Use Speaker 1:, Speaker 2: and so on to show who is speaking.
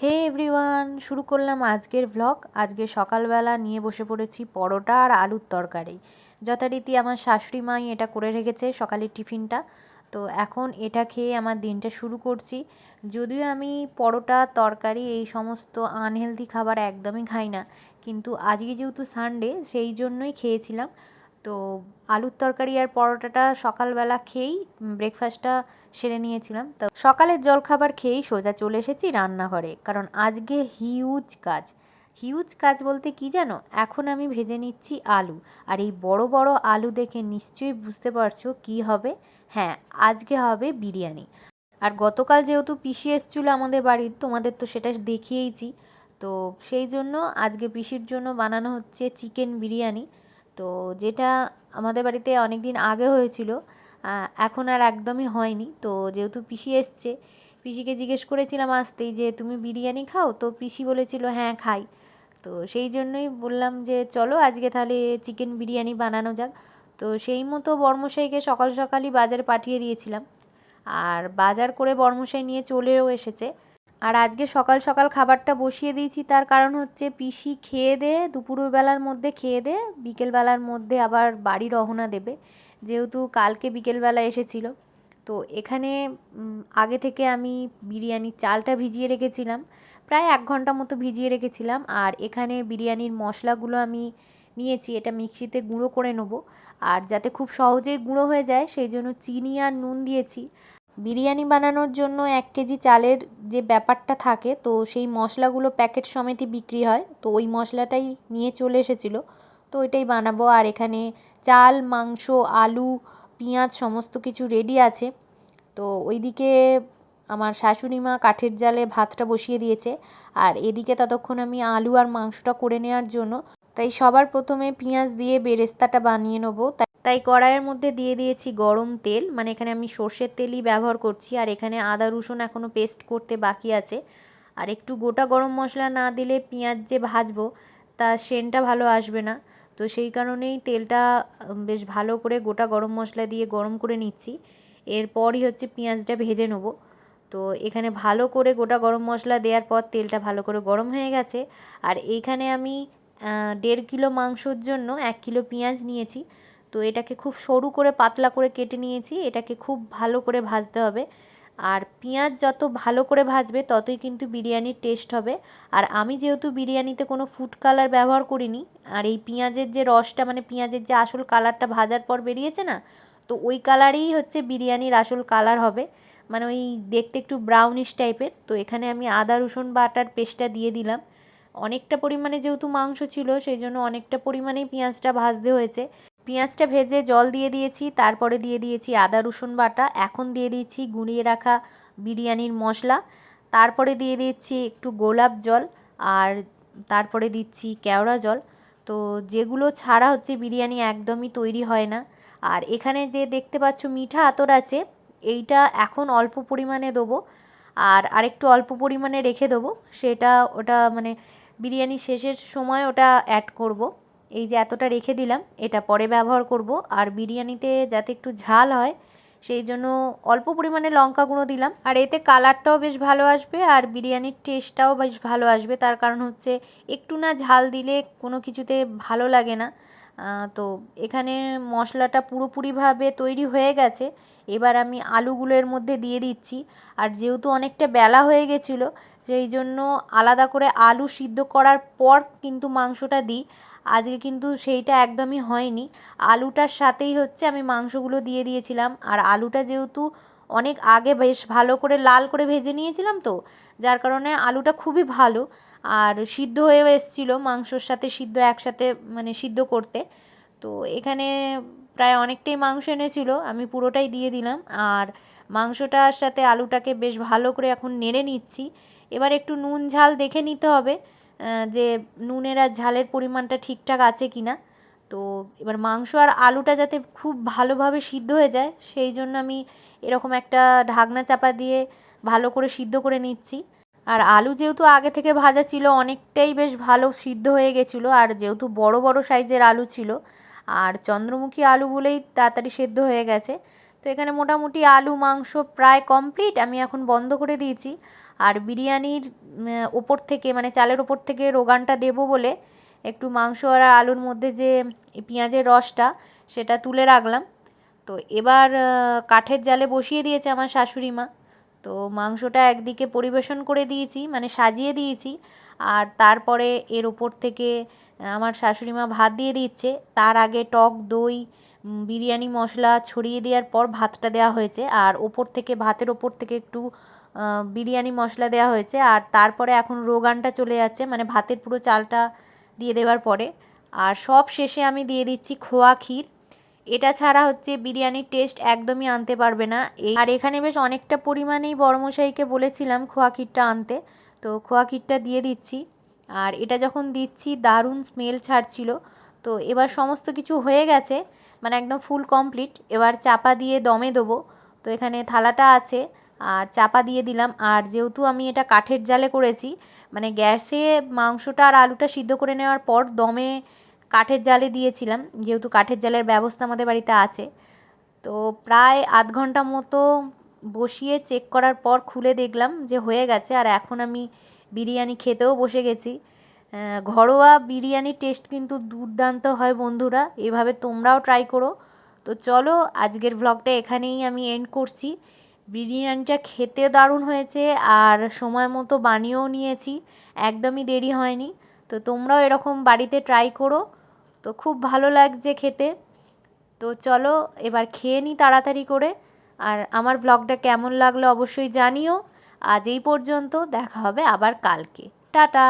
Speaker 1: হে everyone, শুরু করলাম আজকের ভ্লগ। আজকে সকালবেলা নিয়ে বসে পড়েছি পরোটা আর আলুর তরকারি। যথারীতি আমার শাশুড়ি মাই এটা করে রেখেছে সকালের টিফিনটা। তো এখন এটা খেয়ে আমার দিনটা শুরু করছি। যদিও আমি পরোটা তরকারি এই সমস্ত আনহেলদি খাবার একদমই খাই না, কিন্তু আজকে যেহেতু সানডে সেই জন্যই খেয়েছিলাম। তো আলুর তরকারি আর পরোটাটা সকালবেলা খেয়েই ব্রেকফাস্টটা সেরে নিয়েছিলাম। তো সকালের জলখাবার খেয়েই সোজা চলে এসেছি রান্নাঘরে, কারণ আজকে হিউজ কাজ বলতে কি জানো, এখন আমি ভেজে নিচ্ছি আলু। আর এই বড় বড় আলু দেখে নিশ্চয়ই বুঝতে পারছো কি হবে। হ্যাঁ, আজকে হবে বিরিয়ানি। আর গতকাল যেহেতু পিসি এসেছিলো আমাদের বাড়ির, তোমাদের তো সেটা দেখিয়েইছি। তো সেই জন্য আজকে পিসির জন্য বানানো হচ্ছে চিকেন বিরিয়ানি। তো যেটা আমাদের বাড়িতে অনেক দিন আগে হয়েছিল, এখন আর একদমই হয়নি। তো যেহেতু পিসি এসছে, পিসিকে জিজ্ঞেস করেছিলাম আসতেই যে তুমি বিরিয়ানি খাও, তো পিসি বলেছিল হ্যাঁ খাই। তো সেই জন্যই বললাম যে চলো আজকে তাহলে চিকেন বিরিয়ানি বানানো যাক। তো সেই মতো বর্মশাইকে সকাল সকালই বাজারে পাঠিয়ে দিয়েছিলাম, আর বাজার করে বর্মশাই নিয়ে চলেও এসেছে। আর আজকে সকাল সকাল খাবারটা বসিয়ে দিয়েছি, তার কারণ হচ্ছে পিসি খেয়ে দিয়ে দুপুরবেলার মধ্যে খেয়ে দিয়ে বিকেলবেলার মধ্যে আবার বাড়ি রওনা দেবে, যেহেতু কালকে বিকেলবেলা এসেছিল। তো এখানে আগে থেকে আমি বিরিয়ানির চালটা ভিজিয়ে রেখেছিলাম, প্রায় 1 ঘন্টা মতো ভিজিয়ে রেখেছিলাম। আর এখানে বিরিয়ানির মশলাগুলো আমি নিয়েছি, এটা মিক্সিতে গুঁড়ো করে নেবো। আর যাতে খুব সহজেই গুঁড়ো হয়ে যায় সেই জন্য চিনি আর নুন দিয়েছি। বিরিয়ানি বানানোর জন্য 1 কেজি চালের যে ব্যাপারটা থাকে, তো সেই মশলাগুলো প্যাকেট সমেতই বিক্রি হয়, তো ওই মশলাটাই নিয়ে চলে এসেছিলো। তো ওইটাই বানাবো। আর এখানে চাল, মাংস, আলু, পেঁয়াজ সমস্ত কিছু রেডি আছে। তো ওইদিকে আমার শাশুড়ি মা কাঠের জালে ভাতটা বসিয়ে দিয়েছে, আর এদিকে ততক্ষণ আমি আলু আর মাংসটা করে নেওয়ার জন্য তাই সবার প্রথমে পেঁয়াজ দিয়ে বেরেস্তাটা বানিয়ে নেবো। তাই কড়াইয়ের মধ্যে দিয়ে দিয়েছি গরম তেল, মানে এখানে আমি সর্ষের তেলই ব্যবহার করছি। আর এখানে আদা রসুন এখনও পেস্ট করতে বাকি আছে। আর একটু গোটা গরম মশলা না দিলে পেঁয়াজ যে ভাজবো তা সেন্টটা ভালো আসবে না। তো সেই কারণেই তেলটা বেশ ভালো করে গোটা গরম মশলা দিয়ে গরম করে নিচ্ছি। এরপরই হচ্ছে পেঁয়াজটা ভেজে নেবো। তো এখানে ভালো করে গোটা গরম মশলা দেওয়ার পর তেলটা ভালো করে গরম হয়ে গেছে। আর এইখানে আমি 1.5 কিলো মাংসর জন্য 1 কিলো পেঁয়াজ নিয়েছি। তো এটাকে খুব সরু করে পাতলা করে কেটে নিয়েছি, এটাকে খুব ভালো করে ভাজতে হবে। আর পেঁয়াজ যত ভালো করে ভাজবে ততই কিন্তু বিরিয়ানির টেস্ট হবে। আর আমি যেহেতু বিরিয়ানিতে কোনো ফুড কালার ব্যবহার করিনি, আর এই পেঁয়াজের যে রসটা, মানে পেঁয়াজের যে আসল কালারটা ভাজার পর বেরিয়েছে না, তো ওই কালারেই হচ্ছে বিরিয়ানির আসল কালার হবে, মানে ওই দেখতে একটু ব্রাউনিশ টাইপের। তো এখানে আমি আদা রসুন বাটার পেস্টটা দিয়ে দিলাম। অনেকটা পরিমাণে যেহেতু মাংস ছিল সেই জন্য অনেকটা পরিমাণেই পেঁয়াজটা ভাজতে হয়েছে। পেঁয়াজটা ভেজে জল দিয়ে দিয়েছি, তারপরে দিয়ে দিয়েছি আদা রসুন বাটা, এখন দিয়ে দিয়েছি গুঁড়িয়ে রাখা বিরিয়ানির মশলা, তারপরে দিয়ে দিচ্ছি একটু গোলাপ জল, আর তারপরে দিচ্ছি কেওড়া জল। তো যেগুলো ছাড়া হচ্ছে বিরিয়ানি একদমই তৈরি হয় না। আর এখানে যে দেখতে পাচ্ছ মিঠা আতর আছে, এইটা এখন অল্প পরিমাণে দেবো, আর আরেকটু অল্প পরিমাণে রেখে দেবো। ওটা মানে বিরিয়ানি শেষের সময় ওটা অ্যাড করব। এই যে এতটা রেখে দিলাম, এটা পরে ব্যবহার করব। আর বিরিয়ানিতে যাতে একটু ঝাল হয় সেই জন্য অল্প পরিমাণে লঙ্কা গুঁড়ো দিলাম। আর এতে কালারটাও বেশ ভালো আসবে আর বিরিয়ানির টেস্টটাও বেশ ভালো আসবে। তার কারণ হচ্ছে একটু না ঝাল দিলে কোনো কিছুতে ভালো লাগে না। তো এখানে মশলাটা পুরোপুরিভাবে তৈরি হয়ে গেছে। এবার আমি আলুগুলো এর মধ্যে দিয়ে দিচ্ছি। আর যেহেতু অনেকটা বেলা হয়ে গেছিলো সেই জন্য আলাদা করে আলু সিদ্ধ করার পর কিন্তু মাংসটা দিই। আজকে কিন্তু সেইটা একদমই হয়নি, আলুটার সাথেই হচ্ছে আমি মাংসগুলো দিয়ে দিয়েছিলাম। আর আলুটা যেহেতু অনেক আগে বেশ ভালো করে লাল করে ভেজে নিয়েছিলাম, তো যার কারণে আলুটা খুবই ভালো আর সিদ্ধ হয়েও এসেছিলো মাংসর সাথে, সিদ্ধ একসাথে মানে সিদ্ধ করতে। তো এখানে প্রায় অনেকটাই মাংস এনেছিল, আমি পুরোটাই দিয়ে দিলাম। আর মাংসটার সাথে আলুটাকে বেশ ভালো করে এখন নেড়ে নিচ্ছি। এবার একটু নুন ঝাল দেখে নিতে হবে যে নুনের আর ঝালের পরিমাণটা ঠিকঠাক আছে কি না। তো এবার মাংস আর আলুটা যাতে খুব ভালোভাবে সিদ্ধ হয়ে যায় সেই জন্য আমি এরকম একটা ঢাকনা চাপা দিয়ে ভালো করে সিদ্ধ করে নিচ্ছি। আর আলু যেহেতু আগে থেকে ভাজা ছিল অনেকটাই বেশ ভালো সিদ্ধ হয়ে গেছিলো, আর যেহেতু বড় বড় সাইজের আলু ছিল আর চন্দ্রমুখী আলু বলেই তাড়াতাড়ি সেদ্ধ হয়ে গেছে। তো এখানে মোটামুটি আলু মাংস প্রায় কমপ্লিট, আমি এখন বন্ধ করে দিয়েছি। আর বিরিয়ানির ওপর থেকে মানে চালের ওপর থেকে রোগানটা দেবো বলে একটু মাংস আর আলুর মধ্যে যে পেঁয়াজের রসটা সেটা তুলে রাখলাম। তো এবার কাঠের জালে বসিয়ে দিয়েছে আমার শাশুড়ি মা। তো মাংসটা একদিকে পরিবেশন করে দিয়েছি মানে সাজিয়ে দিয়েছি, আর তারপরে এর ওপর থেকে আমার শাশুড়ি মা ভাত দিয়ে দিচ্ছে। তার আগে টক দই বিরিয়ানি মশলা ছড়িয়ে দেওয়ার পর ভাতটা দেওয়া হয়েছে, আর ওপর থেকে ভাতের ওপর থেকে একটু বিরিয়ানি মশলা দেওয়া হয়েছে, আর তারপরে এখন রোগানটা চলে যাচ্ছে মানে ভাতের পুরো চালটা দিয়ে দেওয়ার পরে। আর সব শেষে আমি দিয়ে দিচ্ছি খোয়া ক্ষীর। এটা ছাড়া হচ্ছে বিরিয়ানির টেস্ট একদমই আনতে পারবে না। আর এখানে বেশ অনেকটা পরিমাণেই বড়মশাইকে বলেছিলাম খোয়া ক্ষীরটা আনতে, তো খোয়া ক্ষীরটা দিয়ে দিচ্ছি। আর এটা যখন দিচ্ছি দারুণ স্মেল ছাড়ছিল। তো এবার সমস্ত কিছু হয়ে গেছে মানে একদম ফুল কমপ্লিট। এবার চাপা দিয়ে দমে দেবো। তো এখানে থালাটা আছে আর চাপা দিয়ে দিলাম। আর যেহেতু আমি এটা কাঠের জালে করেছি মানে গ্যাসে মাংসটা আর আলুটা সিদ্ধ করে নেওয়ার পর দমে কাঠের জালে দিয়েছিলাম, যেহেতু কাঠের জালের ব্যবস্থা আমাদের বাড়িতে আছে। তো প্রায় আধ ঘন্টা মতো বসিয়ে চেক করার পর খুলে দেখলাম যে হয়ে গেছে। আর এখন আমি বিরিয়ানি খেতেও বসে গেছি। ঘরোয়া বিরিয়ানির টেস্ট কিন্তু দুর্দান্ত হয় বন্ধুরা, এভাবে তোমরাও ট্রাই করো। তো চলো আজকের ভ্লগটা এখানেই আমি এন্ড করছি। বিরিয়ানিটা খেতে দারুণ হয়েছে আর সময় মতো বানিয়েও নিয়েছি, একদমই দেরি হয়নি। তো তোমরাও এরকম বাড়িতে ট্রাই করো, তো খুব ভালো লাগছে খেতে। তো চলো এবার খেয়ে নিই তাড়াতাড়ি করে। আর আমার ব্লগটা কেমন লাগলো অবশ্যই জানিও। আজ এই পর্যন্ত, দেখা হবে আবার কালকে। টাটা।